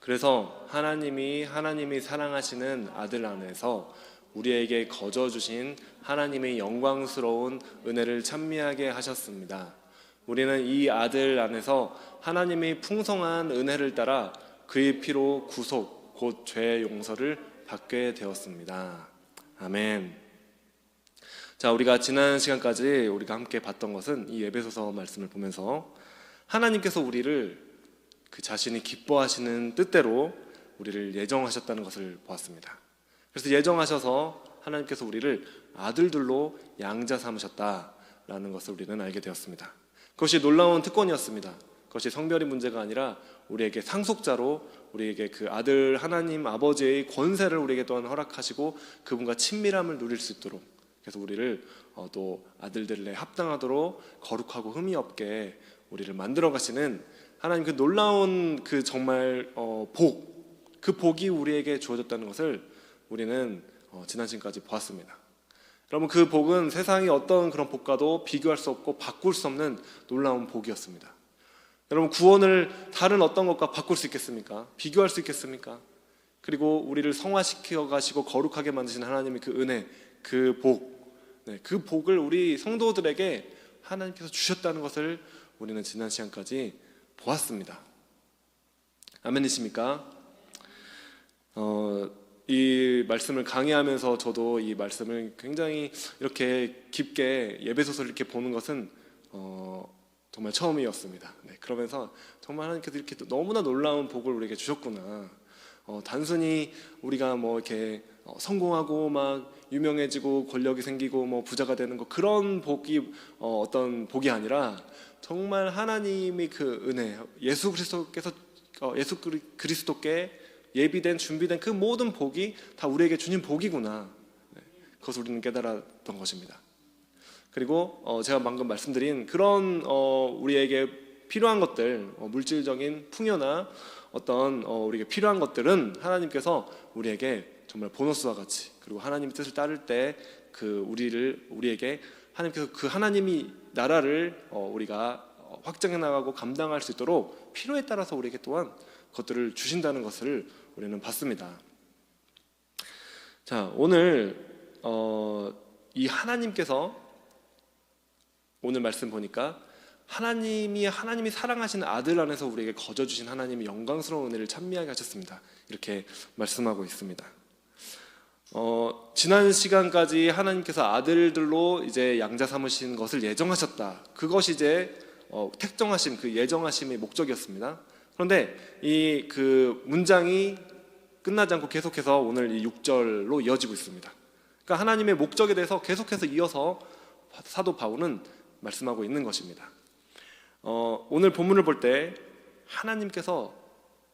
그래서 하나님이 사랑하시는 아들 안에서 우리에게 거저 주신 하나님의 영광스러운 은혜를 찬미하게 하셨습니다. 우리는 이 아들 안에서 하나님의 풍성한 은혜를 따라 그의 피로 구속, 곧 죄의 용서를 받게 되었습니다. 아멘. 자, 우리가 지난 시간까지 우리가 함께 봤던 것은 이 에베소서 말씀을 보면서 하나님께서 우리를 그 자신이 기뻐하시는 뜻대로 우리를 예정하셨다는 것을 보았습니다. 그래서 예정하셔서 하나님께서 우리를 아들들로 양자 삼으셨다라는 것을 우리는 알게 되었습니다. 그것이 놀라운 특권이었습니다. 그것이 성별의 문제가 아니라 우리에게 상속자로 우리에게 그 아들 하나님 아버지의 권세를 우리에게 또한 허락하시고 그분과 친밀함을 누릴 수 있도록, 그래서 우리를 또 아들들에 합당하도록 거룩하고 흠이 없게 우리를 만들어 가시는 하나님 그 놀라운 그 정말 그 복이 우리에게 주어졌다는 것을 우리는 지난 시간까지 보았습니다. 여러분, 그 복은 세상의 어떤 그런 복과도 비교할 수 없고 바꿀 수 없는 놀라운 복이었습니다. 여러분, 구원을 다른 어떤 것과 바꿀 수 있겠습니까? 비교할 수 있겠습니까? 그리고 우리를 성화시켜 가시고 거룩하게 만드신 하나님의 그 은혜, 그 복, 그 복을 우리 성도들에게 하나님께서 주셨다는 것을 우리는 지난 시간까지 보았습니다. 아멘이십니까? 이 말씀을 강의하면서 저도 이 말씀을 굉장히 이렇게 깊게 예배소서를 이렇게 보는 것은 정말 처음이었습니다. 그러면서 정말 하나님께서 이렇게 너무나 놀라운 복을 우리에게 주셨구나. 단순히 우리가 뭐 이렇게 성공하고 막 유명해지고 권력이 생기고 뭐 부자가 되는 거, 그런 복이 어떤 복이 아니라 정말 하나님이 그 은혜, 예수 그리스도께 예비된 준비된 그 모든 복이 다 우리에게 주신 복이구나. 그것을 우리는 깨달았던 것입니다. 그리고 제가 방금 말씀드린 그런 우리에게 필요한 것들, 물질적인 풍요나 어떤 우리에게 필요한 것들은 하나님께서 우리에게 정말 보너스와 같이, 그리고 하나님의 뜻을 따를 때 그 우리에게 하나님께서 그 하나님이 나라를 우리가 확장해 나가고 감당할 수 있도록 필요에 따라서 우리에게 또한 것들을 주신다는 것을 우리는 봤습니다. 자, 오늘 이 하나님께서 오늘 말씀 보니까 하나님이 사랑하시는 아들 안에서 우리에게 거저 주신 하나님의 영광스러운 은혜를 찬미하게 하셨습니다. 이렇게 말씀하고 있습니다. 지난 시간까지 하나님께서 아들들로 이제 양자 삼으신 것을 예정하셨다. 그것이 이제 택정하심, 그 예정하심의 목적이었습니다. 그런데 이 그 문장이 끝나지 않고 계속해서 오늘 이 6절로 이어지고 있습니다. 그러니까 하나님의 목적에 대해서 계속해서 이어서 사도 바울은 말씀하고 있는 것입니다. 오늘 본문을 볼 때 하나님께서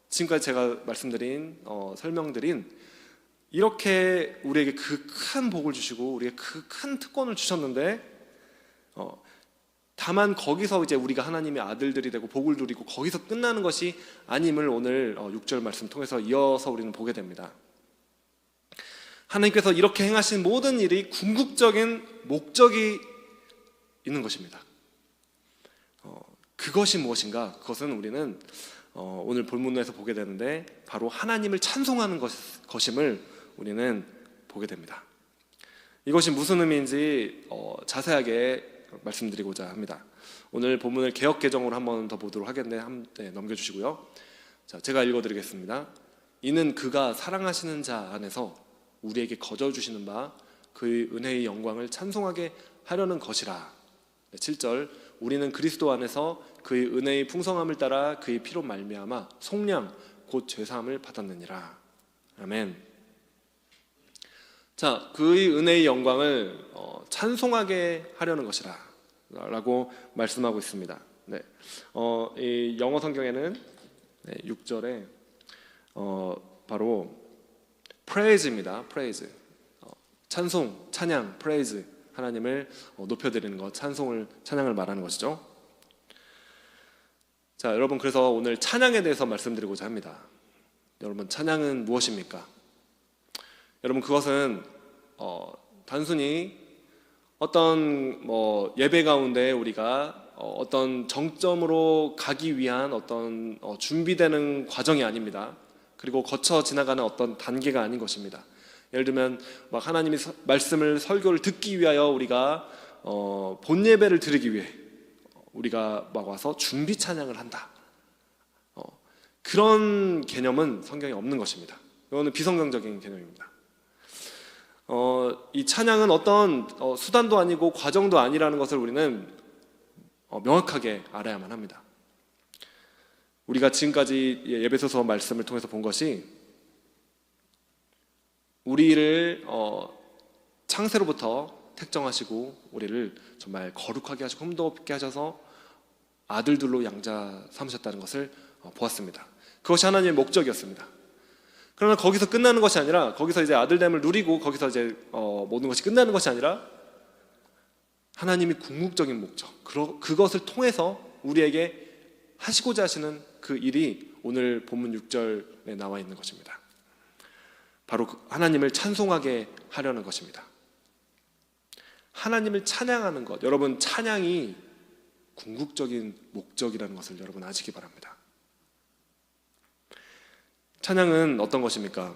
지금까지 제가 말씀드린 설명드린 이렇게 우리에게 그 큰 복을 주시고 우리에게 그 큰 특권을 주셨는데 다만 거기서 이제 우리가 하나님의 아들들이 되고 복을 누리고 거기서 끝나는 것이 아님을 오늘 6절 말씀 통해서 이어서 우리는 보게 됩니다. 하나님께서 이렇게 행하신 모든 일이 궁극적인 목적이 있는 것입니다. 그것이 무엇인가? 그것은 우리는 오늘 본문에서 보게 되는데 바로 하나님을 찬송하는 것임을 우리는 보게 됩니다. 이것이 무슨 의미인지 자세하게 말씀드리고자 합니다. 오늘 본문을 개역 개정으로 한번 더 보도록 하겠는데 함께 넘겨주시고요. 자, 제가 읽어드리겠습니다. 이는 그가 사랑하시는 자 안에서 우리에게 거저 주시는 바 그의 은혜의 영광을 찬송하게 하려는 것이라. 7절, 우리는 그리스도 안에서 그의 은혜의 풍성함을 따라 그의 피로 말미암아 속량 곧 죄사함을 받았느니라. 아멘. 자, 그의 은혜의 영광을 찬송하게 하려는 것이라 라고 말씀하고 있습니다. 이 영어 성경에는 6절에 바로 praise입니다. praise, 찬송, 찬양, praise, 하나님을 높여드리는 것, 찬양을 말하는 것이죠. 자, 여러분, 그래서 오늘 찬양에 대해서 말씀드리고자 합니다. 여러분, 찬양은 무엇입니까? 여러분, 그것은 단순히 어떤 예배 가운데 우리가 어떤 정점으로 가기 위한 어떤 준비되는 과정이 아닙니다. 그리고 거쳐 지나가는 어떤 단계가 아닌 것입니다. 예를 들면 막 하나님이 말씀을 설교를 듣기 위하여 우리가 본 예배를 드리기 위해 우리가 막 와서 준비 찬양을 한다. 그런 개념은 성경에 없는 것입니다. 이거는 비성경적인 개념입니다. 이 찬양은 어떤 수단도 아니고 과정도 아니라는 것을 우리는 명확하게 알아야만 합니다. 우리가 지금까지 에베소서 말씀을 통해서 본 것이 우리를 창세로부터 택정하시고 우리를 정말 거룩하게 하시고 흠도 없게 하셔서 아들들로 양자 삼으셨다는 것을 보았습니다. 그것이 하나님의 목적이었습니다. 그러나 거기서 끝나는 것이 아니라, 거기서 이제 아들됨을 누리고 거기서 이제 모든 것이 끝나는 것이 아니라 하나님이 궁극적인 목적, 그것을 통해서 우리에게 하시고자 하시는 그 일이 오늘 본문 6절에 나와 있는 것입니다. 바로 하나님을 찬송하게 하려는 것입니다. 하나님을 찬양하는 것, 여러분, 찬양이 궁극적인 목적이라는 것을 여러분 아시기 바랍니다. 찬양은 어떤 것입니까?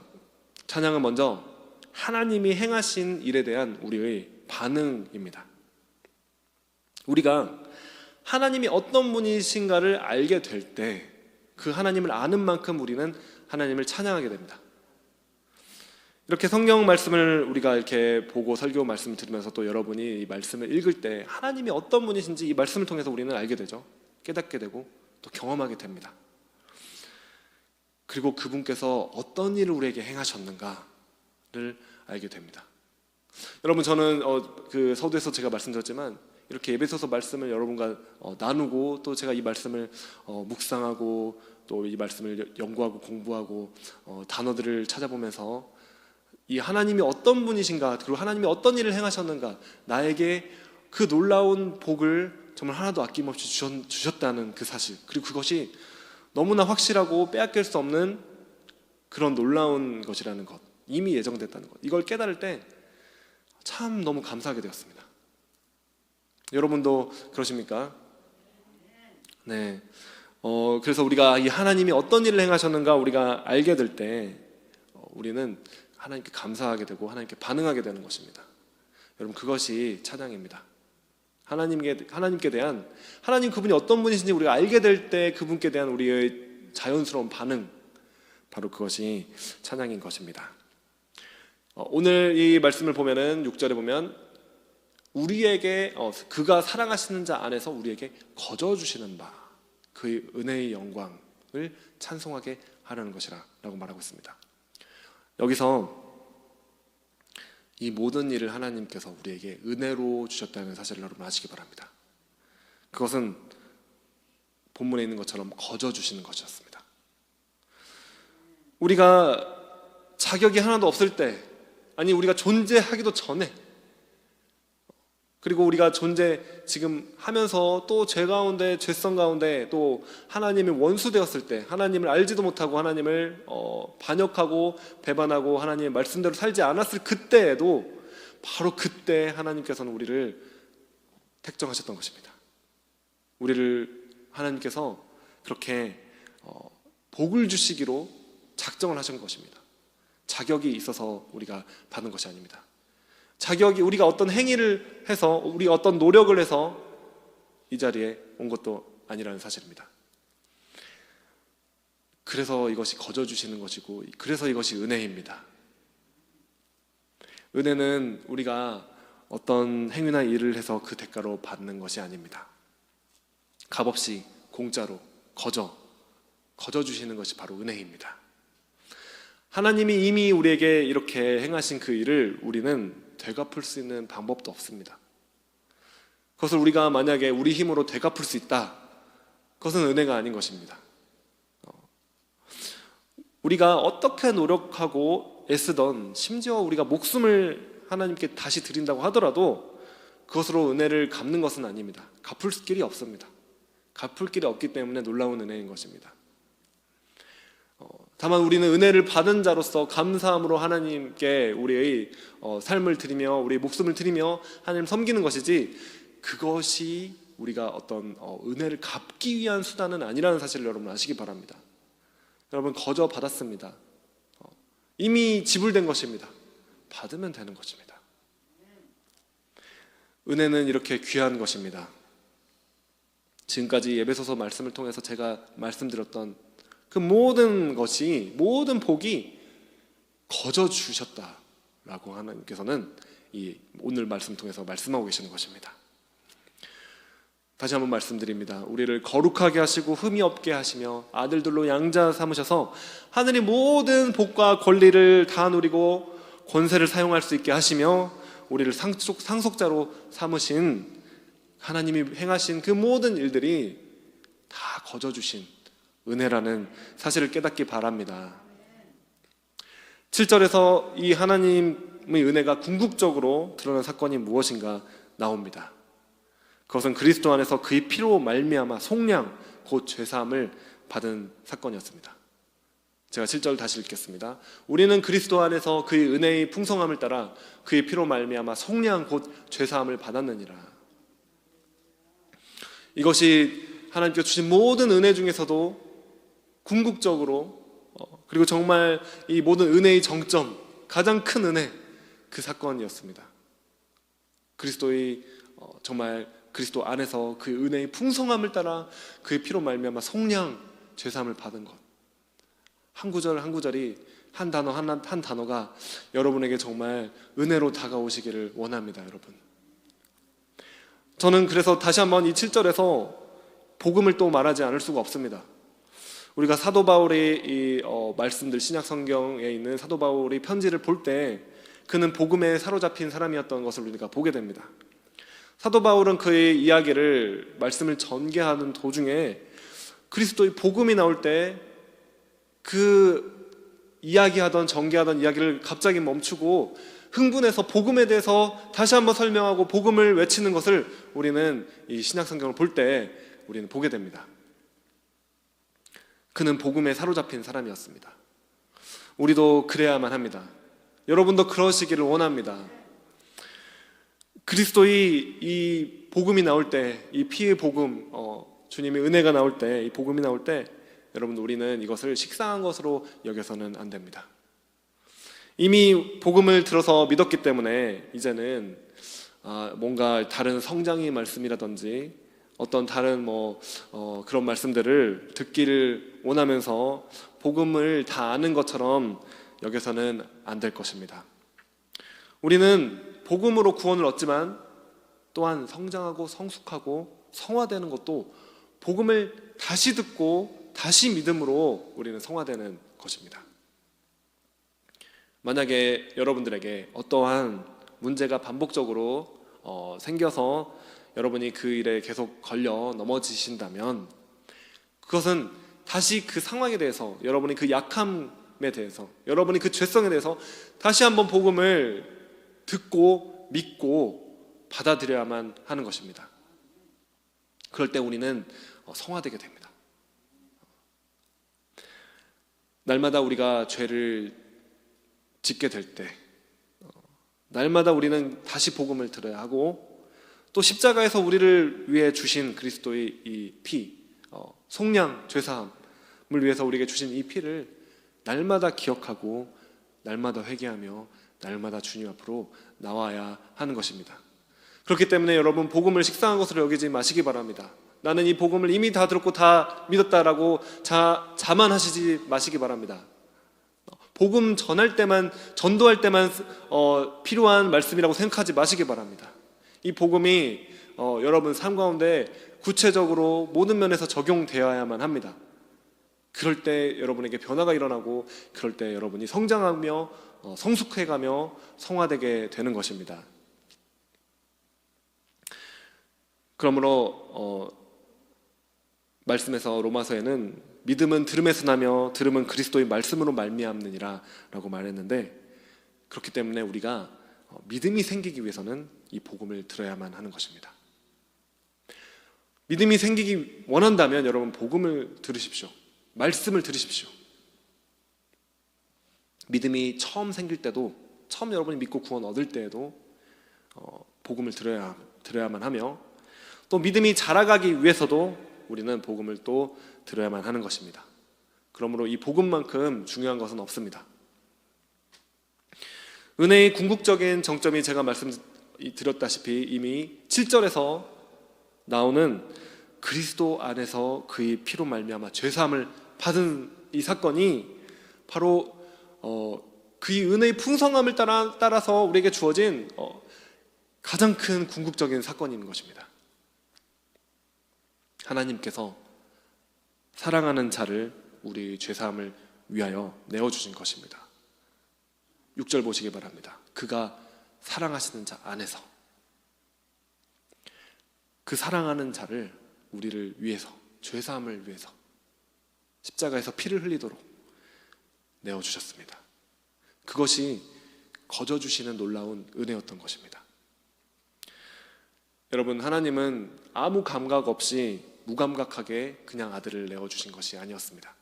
찬양은 먼저 하나님이 행하신 일에 대한 우리의 반응입니다. 우리가 하나님이 어떤 분이신가를 알게 될 때 그 하나님을 아는 만큼 우리는 하나님을 찬양하게 됩니다. 이렇게 성경 말씀을 우리가 이렇게 보고 설교 말씀을 들으면서 또 여러분이 이 말씀을 읽을 때 하나님이 어떤 분이신지 이 말씀을 통해서 우리는 알게 되죠. 깨닫게 되고 또 경험하게 됩니다. 그리고 그분께서 어떤 일을 우리에게 행하셨는가를 알게 됩니다. 여러분, 저는 그 서두에서 제가 말씀드렸지만 이렇게 에베소서 말씀을 여러분과 나누고 또 제가 이 말씀을 묵상하고 또 이 말씀을 연구하고 공부하고 단어들을 찾아보면서 이 하나님이 어떤 분이신가, 그리고 하나님이 어떤 일을 행하셨는가, 나에게 그 놀라운 복을 정말 하나도 아낌없이 주셨다는 그 사실, 그리고 그것이 너무나 확실하고 빼앗길 수 없는 그런 놀라운 것이라는 것, 이미 예정됐다는 것, 이걸 깨달을 때 참 너무 감사하게 되었습니다. 여러분도 그러십니까? 네. 그래서 우리가 이 하나님이 어떤 일을 행하셨는가 우리가 알게 될 때 우리는 하나님께 감사하게 되고 하나님께 반응하게 되는 것입니다. 여러분, 그것이 찬양입니다. 하나님께 대한, 하나님 그분이 어떤 분이신지 우리가 알게 될 때 그분께 대한 우리의 자연스러운 반응, 바로 그것이 찬양인 것입니다. 오늘 이 말씀을 보면은 6절에 보면 우리에게 그가 사랑하시는 자 안에서 우리에게 거저 주시는 바, 그의 은혜의 영광을 찬송하게 하려는 것이라고 말하고 있습니다. 여기서 이 모든 일을 하나님께서 우리에게 은혜로 주셨다는 사실을 여러분 아시기 바랍니다. 그것은 본문에 있는 것처럼 거저 주시는 것이었습니다. 우리가 자격이 하나도 없을 때, 아니 우리가 존재하기도 전에, 그리고 우리가 지금 하면서 또 죄 가운데, 죄성 가운데 또 하나님의 원수 되었을 때, 하나님을 알지도 못하고 하나님을 반역하고 배반하고 하나님의 말씀대로 살지 않았을 그때에도 바로 그때 하나님께서는 우리를 택정하셨던 것입니다. 우리를 하나님께서 그렇게 복을 주시기로 작정을 하신 것입니다. 자격이 있어서 우리가 받는 것이 아닙니다. 자격이, 우리가 어떤 행위를 해서, 우리가 어떤 노력을 해서 이 자리에 온 것도 아니라는 사실입니다. 그래서 이것이 거저 주시는 것이고, 그래서 이것이 은혜입니다. 은혜는 우리가 어떤 행위나 일을 해서 그 대가로 받는 것이 아닙니다. 값없이 공짜로 거저 주시는 것이 바로 은혜입니다. 하나님이 이미 우리에게 이렇게 행하신 그 일을 우리는 되갚을 수 있는 방법도 없습니다. 그것을 우리가 만약에 우리 힘으로 되갚을 수 있다, 그것은 은혜가 아닌 것입니다. 우리가 어떻게 노력하고 애쓰던, 심지어 우리가 목숨을 하나님께 다시 드린다고 하더라도 그것으로 은혜를 갚는 것은 아닙니다. 갚을 길이 없습니다. 갚을 길이 없기 때문에 놀라운 은혜인 것입니다. 다만 우리는 은혜를 받은 자로서 감사함으로 하나님께 우리의 삶을 드리며 우리의 목숨을 드리며 하나님 섬기는 것이지, 그것이 우리가 어떤 은혜를 갚기 위한 수단은 아니라는 사실을 여러분 아시기 바랍니다. 여러분, 거저 받았습니다. 이미 지불된 것입니다. 받으면 되는 것입니다. 은혜는 이렇게 귀한 것입니다. 지금까지 예배소서 말씀을 통해서 제가 말씀드렸던 그 모든 것이, 모든 복이 거저 주셨다라고 하나님께서는 이 오늘 말씀 통해서 말씀하고 계시는 것입니다. 다시 한번 말씀드립니다. 우리를 거룩하게 하시고 흠이 없게 하시며 아들들로 양자 삼으셔서 하늘의 모든 복과 권리를 다 누리고 권세를 사용할 수 있게 하시며 우리를 상속자로 삼으신 하나님이 행하신 그 모든 일들이 다 거저 주신 은혜라는 사실을 깨닫기 바랍니다. 7절에서 이 하나님의 은혜가 궁극적으로 드러난 사건이 무엇인가 나옵니다. 그것은 그리스도 안에서 그의 피로 말미암아 속량 곧 죄사함을 받은 사건이었습니다. 제가 7절 다시 읽겠습니다. 우리는 그리스도 안에서 그의 은혜의 풍성함을 따라 그의 피로 말미암아 속량 곧 죄사함을 받았느니라. 이것이 하나님께서 주신 모든 은혜 중에서도 궁극적으로 그리고 정말 이 모든 은혜의 정점, 가장 큰 은혜, 그 사건이었습니다. 그리스도의 정말 그리스도 안에서 그 은혜의 풍성함을 따라 그의 피로 말미암아 속량 죄사함을 받은 것, 한 구절 한 구절이 한 단어 한 단어가 여러분에게 정말 은혜로 다가오시기를 원합니다. 여러분, 저는 그래서 다시 한번 이 7절에서 복음을 또 말하지 않을 수가 없습니다. 우리가 사도 바울의 이 말씀들, 신약 성경에 있는 사도 바울의 편지를 볼 때 그는 복음에 사로잡힌 사람이었던 것을 우리가 보게 됩니다. 사도 바울은 그의 이야기를, 말씀을 전개하는 도중에 그리스도의 복음이 나올 때 그 이야기하던, 전개하던 이야기를 갑자기 멈추고 흥분해서 복음에 대해서 다시 한번 설명하고 복음을 외치는 것을 우리는 이 신약 성경을 볼 때 우리는 보게 됩니다. 그는 복음에 사로잡힌 사람이었습니다. 우리도 그래야만 합니다. 여러분도 그러시기를 원합니다. 그리스도의 이 복음이 나올 때, 이 피의 복음, 주님의 은혜가 나올 때, 이 복음이 나올 때 여러분, 우리는 이것을 식상한 것으로 여겨서는 안 됩니다. 이미 복음을 들어서 믿었기 때문에 이제는 뭔가 다른 성장의 말씀이라든지 어떤 다른 그런 말씀들을 듣기를 원하면서 복음을 다 아는 것처럼 여겨서는 안 될 것입니다. 우리는 복음으로 구원을 얻지만 또한 성장하고 성숙하고 성화되는 것도 복음을 다시 듣고 다시 믿음으로 우리는 성화되는 것입니다. 만약에 여러분들에게 어떠한 문제가 반복적으로 생겨서 여러분이 그 일에 계속 걸려 넘어지신다면 그것은 다시 그 상황에 대해서, 여러분이 그 약함에 대해서, 여러분이 그 죄성에 대해서 다시 한번 복음을 듣고 믿고 받아들여야만 하는 것입니다. 그럴 때 우리는 성화되게 됩니다. 날마다 우리가 죄를 짓게 될 때, 날마다 우리는 다시 복음을 들어야 하고, 또 십자가에서 우리를 위해 주신 그리스도의 이 피, 속량 죄사함을 위해서 우리에게 주신 이 피를 날마다 기억하고 날마다 회개하며 날마다 주님 앞으로 나와야 하는 것입니다. 그렇기 때문에 여러분, 복음을 식상한 것으로 여기지 마시기 바랍니다. 나는 이 복음을 이미 다 들었고 다 믿었다라고 자만하시지 마시기 바랍니다. 복음 전할 때만, 전도할 때만 필요한 말씀이라고 생각하지 마시기 바랍니다. 이 복음이 여러분 삶 가운데 구체적으로 모든 면에서 적용되어야만 합니다. 그럴 때 여러분에게 변화가 일어나고, 그럴 때 여러분이 성장하며 성숙해가며 성화되게 되는 것입니다. 그러므로 말씀에서 로마서에는 믿음은 들음에서 나며 들음은 그리스도의 말씀으로 말미암느니라 라고 말했는데, 그렇기 때문에 우리가 믿음이 생기기 위해서는 이 복음을 들어야만 하는 것입니다. 믿음이 생기기 원한다면 여러분, 복음을 들으십시오. 말씀을 들으십시오. 믿음이 처음 생길 때도, 처음 여러분이 믿고 구원 얻을 때에도 복음을 들어야만 하며, 또 믿음이 자라가기 위해서도 우리는 복음을 또 들어야만 하는 것입니다. 그러므로 이 복음만큼 중요한 것은 없습니다. 은혜의 궁극적인 정점이 제가 말씀드렸다시피 이미 7절에서 나오는 그리스도 안에서 그의 피로 말미암아 죄사함을 받은 이 사건이 바로 그의 은혜의 풍성함을 따라서 우리에게 주어진 가장 큰 궁극적인 사건인 것입니다. 하나님께서 사랑하는 자를 우리 죄사함을 위하여 내어주신 것입니다. 6절 보시기 바랍니다. 그가 사랑하시는 자 안에서, 그 사랑하는 자를 우리를 위해서, 죄사함을 위해서 십자가에서 피를 흘리도록 내어주셨습니다. 그것이 거저주시는 놀라운 은혜였던 것입니다. 여러분, 하나님은 아무 감각 없이 무감각하게 그냥 아들을 내어주신 것이 아니었습니다.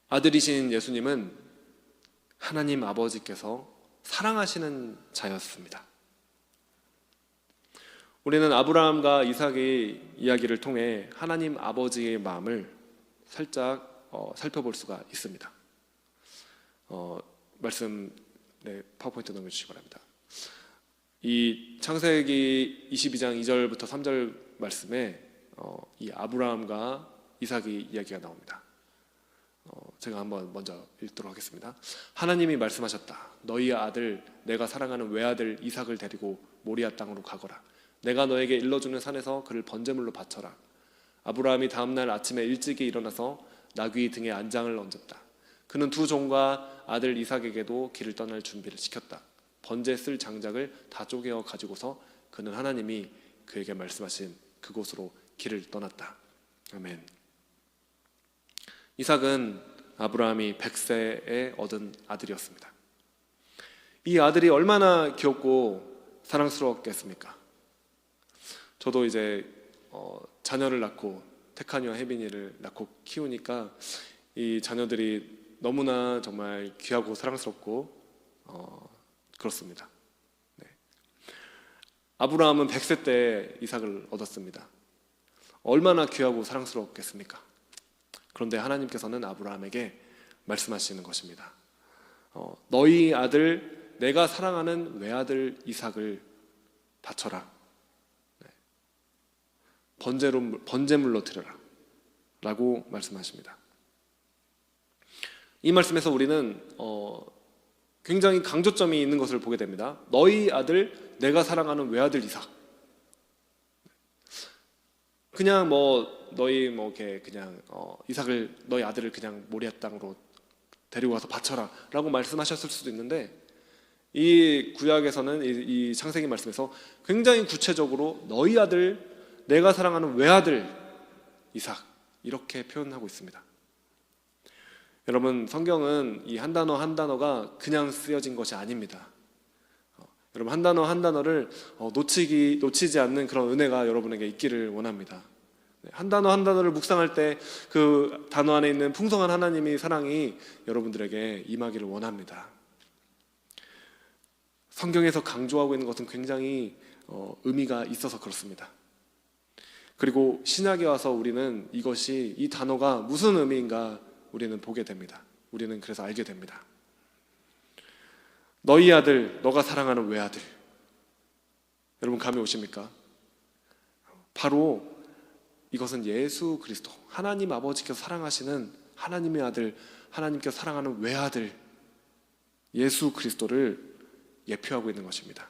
아들이신 예수님은 하나님 아버지께서 사랑하시는 자였습니다. 우리는 아브라함과 이삭의 이야기를 통해 하나님 아버지의 마음을 살짝 살펴볼 수가 있습니다. 말씀 파워포인트 넘겨주시기 바랍니다. 이 창세기 22장 2절부터 3절 말씀에 이 아브라함과 이삭의 이야기가 나옵니다. 제가 한번 먼저 읽도록 하겠습니다. 하나님이 말씀하셨다. 너희 아들 내가 사랑하는 외아들 이삭을 데리고 모리아 땅으로 가거라. 내가 너에게 일러주는 산에서 그를 번제물로 바쳐라. 아브라함이 다음날 아침에 일찍이 일어나서 나귀 등에 안장을 얹었다. 그는 두 종과 아들 이삭에게도 길을 떠날 준비를 시켰다. 번제 쓸 장작을 다 쪼개어 가지고서 그는 하나님이 그에게 말씀하신 그곳으로 길을 떠났다. 아멘. 이삭은 아브라함이 100세에 얻은 아들이었습니다. 이 아들이 얼마나 귀엽고 사랑스러웠겠습니까? 저도 이제 자녀를 낳고 테카니와 혜빈이를 낳고 키우니까 이 자녀들이 너무나 정말 귀하고 사랑스럽고 그렇습니다. 네. 아브라함은 100세 때 이삭을 얻었습니다. 얼마나 귀하고 사랑스럽겠습니까? 그런데 하나님께서는 아브라함에게 말씀하시는 것입니다. 너희 아들 내가 사랑하는 외아들 이삭을 바쳐라. 네. 번제물로 드려라 라고 말씀하십니다. 이 말씀에서 우리는 굉장히 강조점이 있는 것을 보게 됩니다. 너희 아들 내가 사랑하는 외아들 이삭. 그냥 너희 이렇게 그냥 이삭을 너희 아들을 그냥 모리아 땅으로 데리고 가서 바쳐라 라고 말씀하셨을 수도 있는데, 이 구약에서는 이 창세기 말씀에서 굉장히 구체적으로 너희 아들 내가 사랑하는 외아들 이삭 이렇게 표현하고 있습니다. 여러분, 성경은 이 한 단어 한 단어가 그냥 쓰여진 것이 아닙니다. 여러분, 한 단어 한 단어를 놓치지 않는 그런 은혜가 여러분에게 있기를 원합니다. 한 단어 한 단어를 묵상할 때 그 단어 안에 있는 풍성한 하나님의 사랑이 여러분들에게 임하기를 원합니다. 성경에서 강조하고 있는 것은 굉장히 의미가 있어서 그렇습니다. 그리고 신약에 와서 우리는 이 단어가 무슨 의미인가 우리는 보게 됩니다. 우리는 그래서 알게 됩니다. 너희 아들, 너가 사랑하는 외아들. 여러분, 감이 오십니까? 바로 이것은 예수 그리스도, 하나님 아버지께서 사랑하시는 하나님의 아들, 하나님께서 사랑하는 외아들 예수 그리스도를 예표하고 있는 것입니다.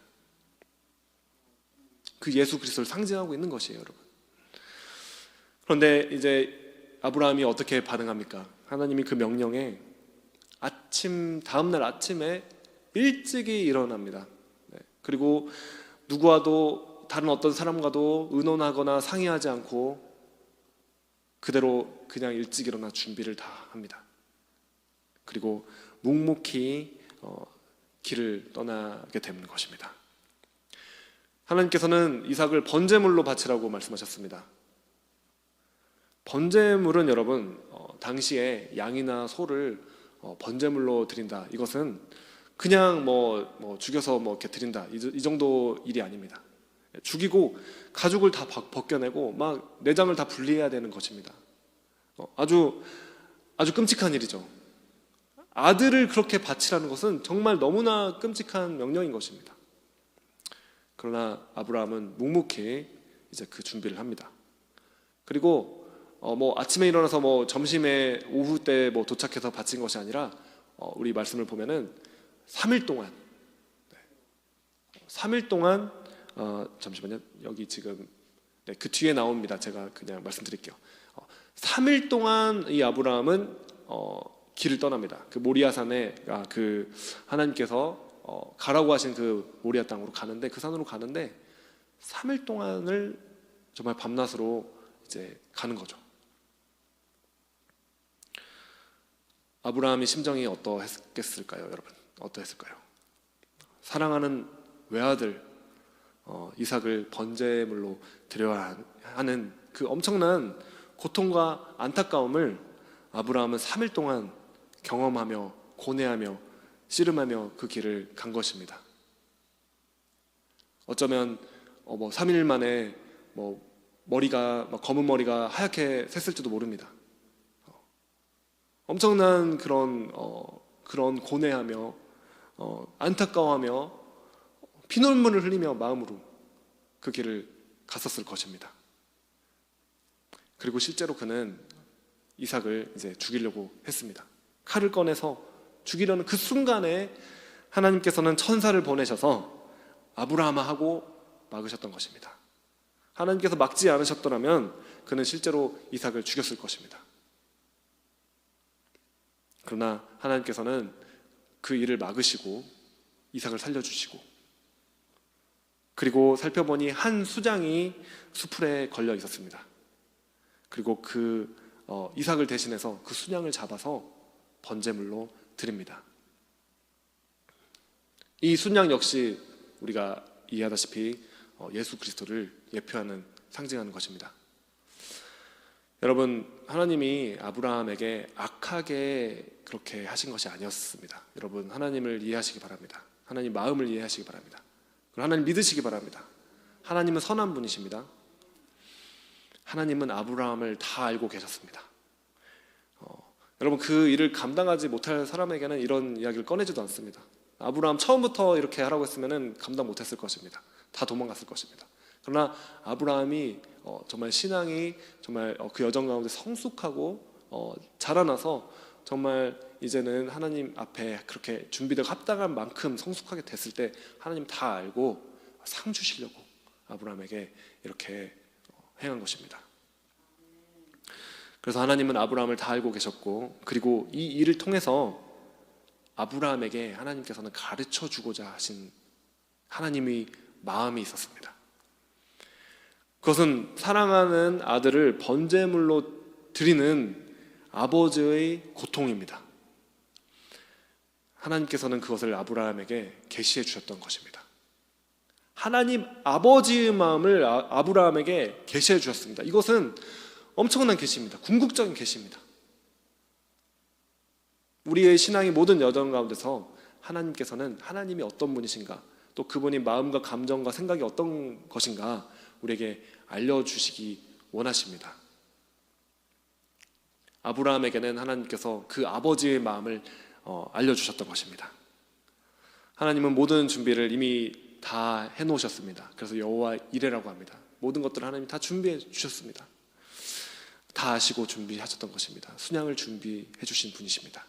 그 예수 그리스도를 상징하고 있는 것이에요, 여러분. 그런데 이제 아브라함이 어떻게 반응합니까? 하나님이 그 명령에 다음날 아침에 일찍이 일어납니다. 네. 그리고 누구와도 다른 어떤 사람과도 의논하거나 상의하지 않고 그대로 그냥 일찍 일어나 준비를 다 합니다. 그리고 묵묵히 길을 떠나게 되는 것입니다. 하나님께서는 이삭을 번제물로 바치라고 말씀하셨습니다. 번제물은 여러분, 당시에 양이나 소를 번제물로 드린다. 이것은 그냥 죽여서 이렇게 드린다. 이 정도 일이 아닙니다. 죽이고 가죽을 다 벗겨내고 막 내장을 다 분리해야 되는 것입니다. 아주 아주 끔찍한 일이죠. 아들을 그렇게 바치라는 것은 정말 너무나 끔찍한 명령인 것입니다. 그러나 아브라함은 묵묵히 이제 그 준비를 합니다. 그리고 아침에 일어나서 점심에 오후 때 도착해서 바친 것이 아니라 우리 말씀을 보면은 3일 동안 3일 동안 잠시만요. 여기 지금 그 뒤에 나옵니다. 제가 그냥 말씀드릴게요. 3일 동안 이 아브라함은 길을 떠납니다. 그 모리아산에 그 하나님께서 가라고 하신 그 모리아 땅으로 가는데, 그 산으로 가는데 3일 동안을 정말 밤낮으로 이제 가는 거죠. 아브라함의 심정이 어떠했겠을까요, 여러분? 어떠했을까요? 사랑하는 외아들 이삭을 번제물로 드려야 하는 그 엄청난 고통과 안타까움을 아브라함은 3일 동안 경험하며 고뇌하며 씨름하며 그 길을 간 것입니다. 어쩌면 3일 만에 머리가 검은 머리가 하얗게 샜을지도 모릅니다. 엄청난 그런 고뇌하며 안타까워하며 피눈물을 흘리며 마음으로 그 길을 갔었을 것입니다. 그리고 실제로 그는 이삭을 이제 죽이려고 했습니다. 칼을 꺼내서 죽이려는 그 순간에 하나님께서는 천사를 보내셔서 아브라함아 하고 막으셨던 것입니다. 하나님께서 막지 않으셨더라면 그는 실제로 이삭을 죽였을 것입니다. 그러나 하나님께서는 그 일을 막으시고 이삭을 살려주시고, 그리고 살펴보니 한 수장이 수풀에 걸려 있었습니다. 그리고 그 이삭을 대신해서 그 순양을 잡아서 번제물로 드립니다. 이 순양 역시 우리가 이해하다시피 예수 그리스도를 예표하는, 상징하는 것입니다. 여러분, 하나님이 아브라함에게 악하게 그렇게 하신 것이 아니었습니다. 여러분, 하나님을 이해하시기 바랍니다. 하나님 마음을 이해하시기 바랍니다. 그리고 하나님 믿으시기 바랍니다. 하나님은 선한 분이십니다. 하나님은 아브라함을 다 알고 계셨습니다. 여러분, 그 일을 감당하지 못할 사람에게는 이런 이야기를 꺼내지도 않습니다. 아브라함 처음부터 이렇게 하라고 했으면 감당 못했을 것입니다. 다 도망갔을 것입니다. 그러나 아브라함이 정말 신앙이 정말 그 여정 가운데 성숙하고 자라나서 정말 이제는 하나님 앞에 그렇게 준비되고 합당한 만큼 성숙하게 됐을 때 하나님 다 알고 상 주시려고 아브라함에게 이렇게 행한 것입니다. 그래서 하나님은 아브라함을 다 알고 계셨고, 그리고 이 일을 통해서 아브라함에게 하나님께서는 가르쳐 주고자 하신 하나님의 마음이 있었습니다. 그것은 사랑하는 아들을 번제물로 드리는 아버지의 고통입니다. 하나님께서는 그것을 아브라함에게 계시해 주셨던 것입니다. 하나님 아버지의 마음을 아브라함에게 계시해 주셨습니다. 이것은 엄청난 계시입니다. 궁극적인 계시입니다. 우리의 신앙의 모든 여정 가운데서 하나님께서는 하나님이 어떤 분이신가, 또 그분이 마음과 감정과 생각이 어떤 것인가 우리에게 알려주시기 원하십니다. 아브라함에게는 하나님께서 그 아버지의 마음을 알려주셨던 것입니다. 하나님은 모든 준비를 이미 다 해놓으셨습니다. 그래서 여호와 이레라고 합니다. 모든 것들을 하나님이 다 준비해 주셨습니다. 다 아시고 준비하셨던 것입니다. 순양을 준비해 주신 분이십니다.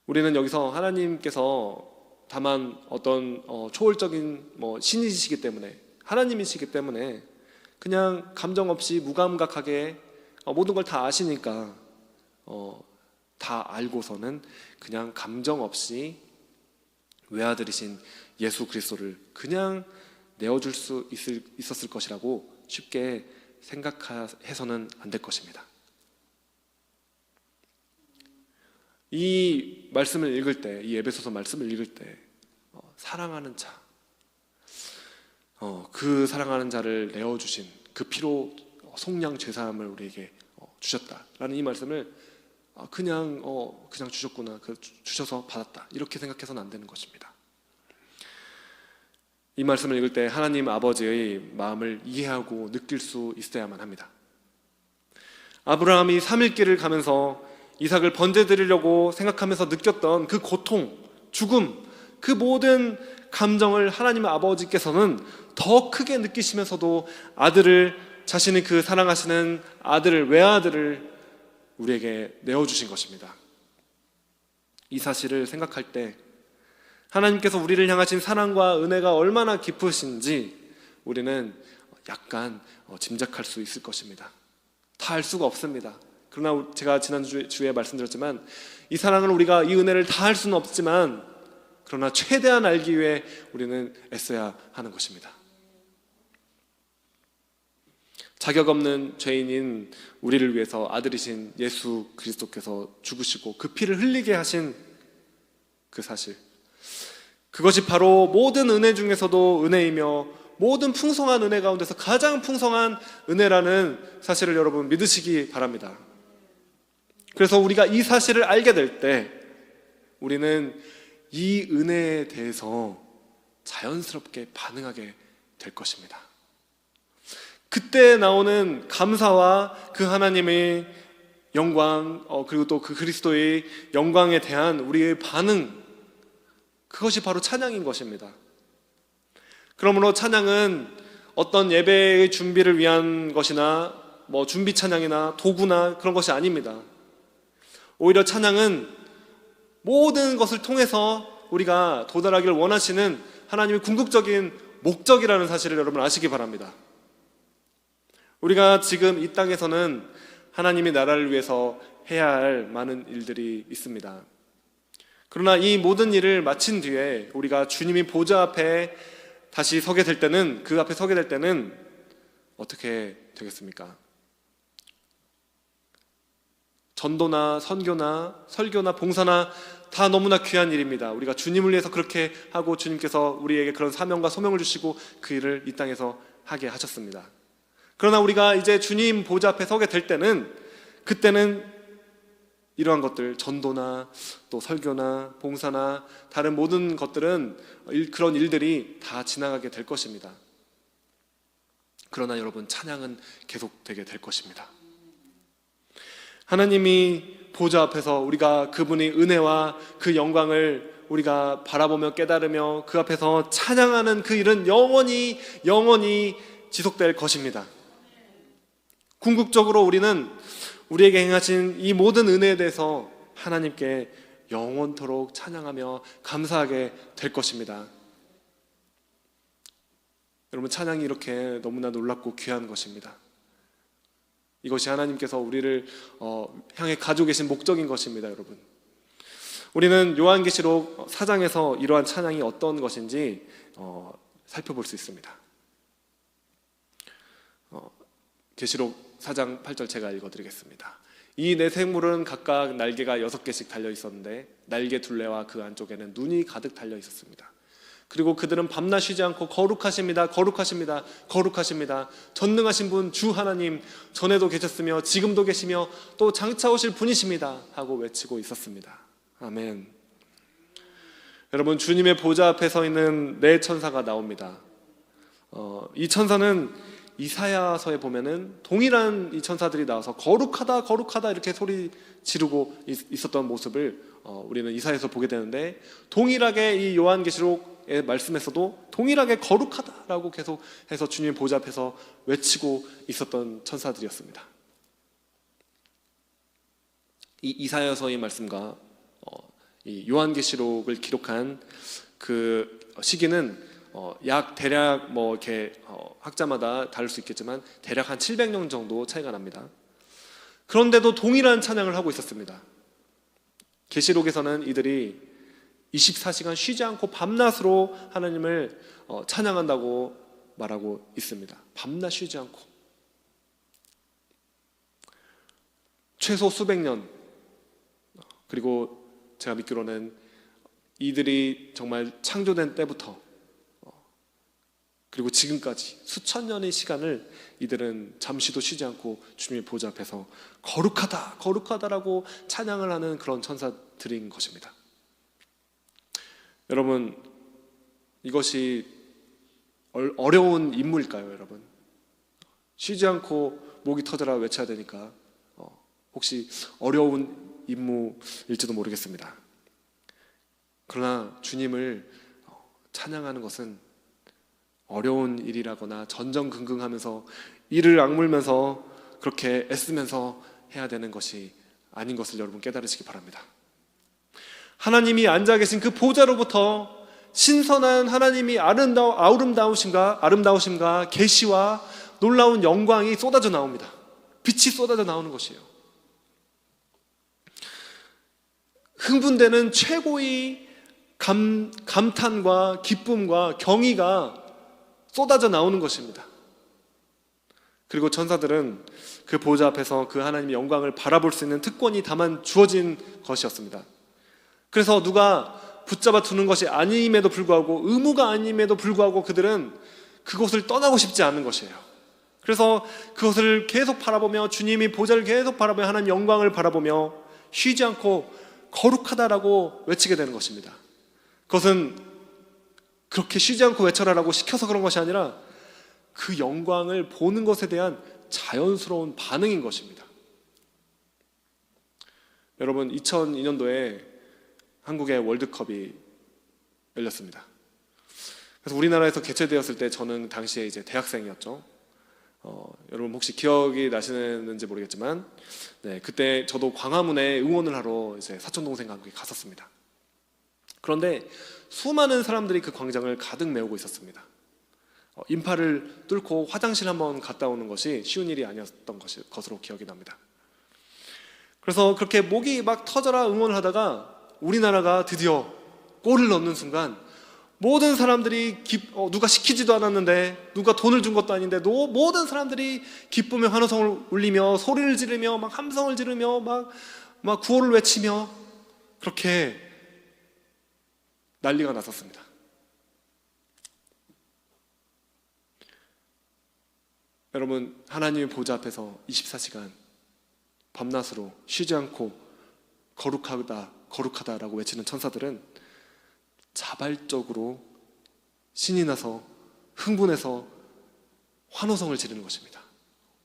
우리는 여기서 하나님께서 다만 어떤 초월적인 신이시기 때문에, 하나님이시기 때문에 그냥 감정 없이 무감각하게 모든 걸 다 아시니까 다 알고서는 그냥 감정 없이 외아들이신 예수 그리스도를 그냥 내어줄 수 있었을 것이라고 쉽게 생각해서는 안 될 것입니다. 이 말씀을 읽을 때, 이 에베소서 말씀을 읽을 때 사랑하는 자, 그 사랑하는 자를 내어주신 그 피로 속량 죄사함을 우리에게 주셨다라는 이 말씀을 그냥 주셨구나, 주셔서 받았다, 이렇게 생각해서는 안 되는 것입니다. 이 말씀을 읽을 때 하나님 아버지의 마음을 이해하고 느낄 수 있어야만 합니다. 아브라함이 3일 길을 가면서 이삭을 번제 드리려고 생각하면서 느꼈던 그 고통, 죽음, 그 모든 감정을 하나님 아버지께서는 더 크게 느끼시면서도 아들을, 자신이 그 사랑하시는 아들을, 외아들을 우리에게 내어주신 것입니다. 이 사실을 생각할 때 하나님께서 우리를 향하신 사랑과 은혜가 얼마나 깊으신지 우리는 약간 짐작할 수 있을 것입니다. 다 알 수가 없습니다. 그러나 제가 지난주에 말씀드렸지만 이 사랑을 우리가, 이 은혜를 다 알 수는 없지만 그러나 최대한 알기 위해 우리는 애써야 하는 것입니다. 자격 없는 죄인인 우리를 위해서 아들이신 예수 그리스도께서 죽으시고 그 피를 흘리게 하신 그 사실, 그것이 바로 모든 은혜 중에서도 은혜이며 모든 풍성한 은혜 가운데서 가장 풍성한 은혜라는 사실을 여러분 믿으시기 바랍니다. 그래서 우리가 이 사실을 알게 될 때 우리는 이 은혜에 대해서 자연스럽게 반응하게 될 것입니다. 그때 나오는 감사와 그 하나님의 영광, 그리고 또 그 그리스도의 영광에 대한 우리의 반응, 그것이 바로 찬양인 것입니다. 그러므로 찬양은 어떤 예배의 준비를 위한 것이나 준비 찬양이나 도구나 그런 것이 아닙니다. 오히려 찬양은 모든 것을 통해서 우리가 도달하기를 원하시는 하나님의 궁극적인 목적이라는 사실을 여러분 아시기 바랍니다. 우리가 지금 이 땅에서는 하나님의 나라를 위해서 해야 할 많은 일들이 있습니다. 그러나 이 모든 일을 마친 뒤에 우리가 주님이 보좌 앞에 다시 서게 될 때는, 그 앞에 서게 될 때는 어떻게 되겠습니까? 전도나 선교나 설교나 봉사나 다 너무나 귀한 일입니다. 우리가 주님을 위해서 그렇게 하고 주님께서 우리에게 그런 사명과 소명을 주시고 그 일을 이 땅에서 하게 하셨습니다. 그러나 우리가 이제 주님 보좌 앞에 서게 될 때는, 그때는 이러한 것들, 전도나 또 설교나 봉사나 다른 모든 것들은, 그런 일들이 다 지나가게 될 것입니다. 그러나 여러분, 찬양은 계속되게 될 것입니다. 하나님이 보좌 앞에서 우리가 그분의 은혜와 그 영광을 우리가 바라보며 깨달으며 그 앞에서 찬양하는 그 일은 영원히 지속될 것입니다. 궁극적으로 우리는 우리에게 행하신 이 모든 은혜에 대해서 하나님께 영원토록 찬양하며 감사하게 될 것입니다. 여러분, 찬양이 이렇게 너무나 놀랍고 귀한 것입니다. 이것이 하나님께서 우리를 향해 가지고 계신 목적인 것입니다. 여러분, 우리는 요한계시록 4장에서 이러한 찬양이 어떤 것인지 살펴볼 수 있습니다. 계시록 4장 8절 제가 읽어드리겠습니다. 이 네 생물은 각각 날개가 6개씩 달려 있었는데 날개 둘레와 그 안쪽에는 눈이 가득 달려 있었습니다. 그리고 그들은 밤낮 쉬지 않고 거룩하십니다, 거룩하십니다, 거룩하십니다. 전능하신 분 주 하나님, 전에도 계셨으며 지금도 계시며 또 장차 오실 분이십니다 하고 외치고 있었습니다. 아멘. 여러분, 주님의 보좌 앞에 서 있는 네 천사가 나옵니다. 이 천사는 이사야서에 보면은 동일한 이 천사들이 나와서 거룩하다, 거룩하다 이렇게 소리 지르고 있었던 모습을 우리는 이사야에서 보게 되는데, 동일하게 이 요한계시록의 말씀에서도 동일하게 거룩하다라고 계속해서 주님의 보좌 앞에서 외치고 있었던 천사들이었습니다. 이 이사야서의 말씀과 이 요한계시록을 기록한 그 시기는 대략 이렇게 학자마다 다를 수 있겠지만 대략 한 700년 정도 차이가 납니다. 그런데도 동일한 찬양을 하고 있었습니다. 계시록에서는 이들이 24시간 쉬지 않고 밤낮으로 하나님을 찬양한다고 말하고 있습니다. 밤낮 쉬지 않고 최소 수백 년, 그리고 제가 믿기로는 이들이 정말 창조된 때부터 그리고 지금까지 수천 년의 시간을 이들은 잠시도 쉬지 않고 주님의 보좌 앞에서 거룩하다, 거룩하다라고 찬양을 하는 그런 천사들인 것입니다. 여러분, 이것이 어려운 임무일까요? 여러분, 쉬지 않고 목이 터져라 외쳐야 되니까 혹시 어려운 임무일지도 모르겠습니다. 그러나 주님을 찬양하는 것은 어려운 일이라거나 전전긍긍하면서 이를 악물면서 그렇게 애쓰면서 해야 되는 것이 아닌 것을 여러분 깨달으시기 바랍니다. 하나님이 앉아 계신 그 보좌로부터 신선한 하나님이 아름다우심과 계시와 놀라운 영광이 쏟아져 나옵니다. 빛이 쏟아져 나오는 것이에요. 흥분되는 최고의 감탄과 기쁨과 경의가 쏟아져 나오는 것입니다. 그리고 천사들은 그 보좌 앞에서 그 하나님의 영광을 바라볼 수 있는 특권이 다만 주어진 것이었습니다. 그래서 누가 붙잡아 두는 것이 아님에도 불구하고, 의무가 아님에도 불구하고 그들은 그곳을 떠나고 싶지 않은 것이에요. 그래서 그것을 계속 바라보며, 주님이 보좌를 계속 바라보며 하나님 영광을 바라보며 쉬지 않고 거룩하다라고 외치게 되는 것입니다. 그것은 그렇게 쉬지 않고 외쳐라라고 시켜서 그런 것이 아니라 그 영광을 보는 것에 대한 자연스러운 반응인 것입니다. 여러분, 2002년도에 한국의 월드컵이 열렸습니다. 그래서 우리나라에서 개최되었을 때 저는 당시에 이제 대학생이었죠. 여러분 혹시 기억이 나시는지 모르겠지만, 그때 저도 광화문에 응원을 하러 이제 사촌 동생과 함께 갔었습니다. 그런데 수많은 사람들이 그 광장을 가득 메우고 있었습니다. 인파를 뚫고 화장실 한번 갔다 오는 것이 쉬운 일이 아니었던 것으로 기억이 납니다. 그래서 그렇게 목이 막 터져라 응원을 하다가 우리나라가 드디어 골을 넣는 순간 모든 사람들이 누가 시키지도 않았는데, 누가 돈을 준 것도 아닌데 모든 사람들이 기쁨의 환호성을 울리며 소리를 지르며 막 함성을 지르며 막 구호를 외치며 그렇게 난리가 났었습니다. 여러분, 하나님의 보좌 앞에서 24시간 밤낮으로 쉬지 않고 거룩하다라고 외치는 천사들은 자발적으로 신이 나서 흥분해서 환호성을 지르는 것입니다.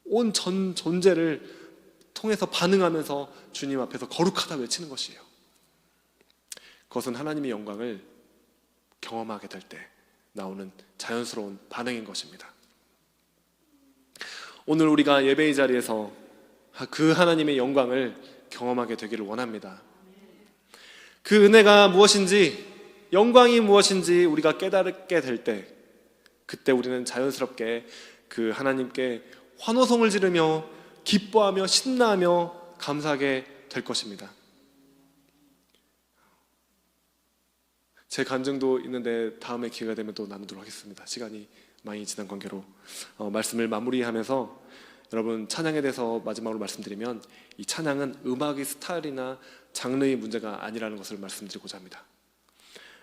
온 전 존재를 통해서 반응하면서 주님 앞에서 거룩하다 외치는 것이에요. 그것은 하나님의 영광을 경험하게 될 때 나오는 자연스러운 반응인 것입니다. 오늘 우리가 예배의 자리에서 그 하나님의 영광을 경험하게 되기를 원합니다. 그 은혜가 무엇인지, 영광이 무엇인지 우리가 깨닫게 될 때, 그때 우리는 자연스럽게 그 하나님께 환호성을 지르며 기뻐하며 신나하며 감사하게 될 것입니다. 제 간증도 있는데 다음에 기회가 되면 또 나누도록 하겠습니다. 시간이 많이 지난 관계로 말씀을 마무리하면서 여러분, 찬양에 대해서 마지막으로 말씀드리면, 이 찬양은 음악의 스타일이나 장르의 문제가 아니라는 것을 말씀드리고자 합니다.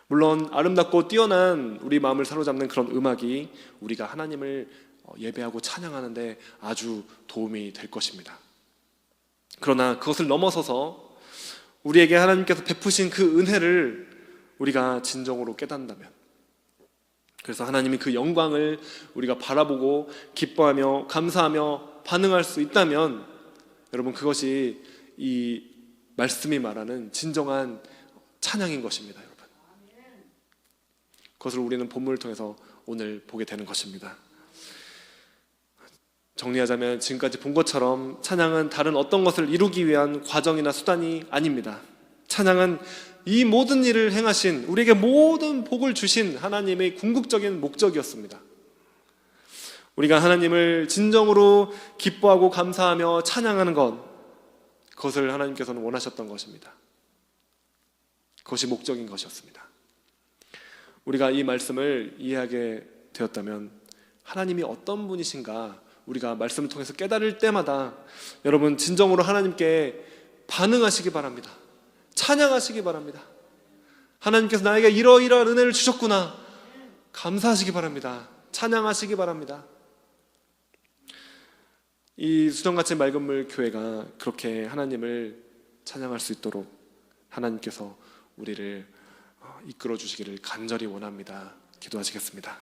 물론 아름답고 뛰어난 우리 마음을 사로잡는 그런 음악이 우리가 하나님을 예배하고 찬양하는데 아주 도움이 될 것입니다. 그러나 그것을 넘어서서 우리에게 하나님께서 베푸신 그 은혜를 우리가 진정으로 깨닫는다면, 그래서 하나님이 그 영광을 우리가 바라보고 기뻐하며 감사하며 반응할 수 있다면, 여러분, 그것이 이 말씀이 말하는 진정한 찬양인 것입니다. 여러분, 그것을 우리는 본문을 통해서 오늘 보게 되는 것입니다. 정리하자면, 지금까지 본 것처럼 찬양은 다른 어떤 것을 이루기 위한 과정이나 수단이 아닙니다. 찬양은 이 모든 일을 행하신, 우리에게 모든 복을 주신 하나님의 궁극적인 목적이었습니다. 우리가 하나님을 진정으로 기뻐하고 감사하며 찬양하는 것, 그것을 하나님께서는 원하셨던 것입니다. 그것이 목적인 것이었습니다. 우리가 이 말씀을 이해하게 되었다면, 하나님이 어떤 분이신가 우리가 말씀을 통해서 깨달을 때마다 여러분, 진정으로 하나님께 반응하시기 바랍니다. 찬양하시기 바랍니다. 하나님께서 나에게 이러이러한 은혜를 주셨구나, 감사하시기 바랍니다. 찬양하시기 바랍니다. 이 수정같이 맑은 물 교회가 그렇게 하나님을 찬양할 수 있도록 하나님께서 우리를 이끌어 주시기를 간절히 원합니다. 기도하시겠습니다.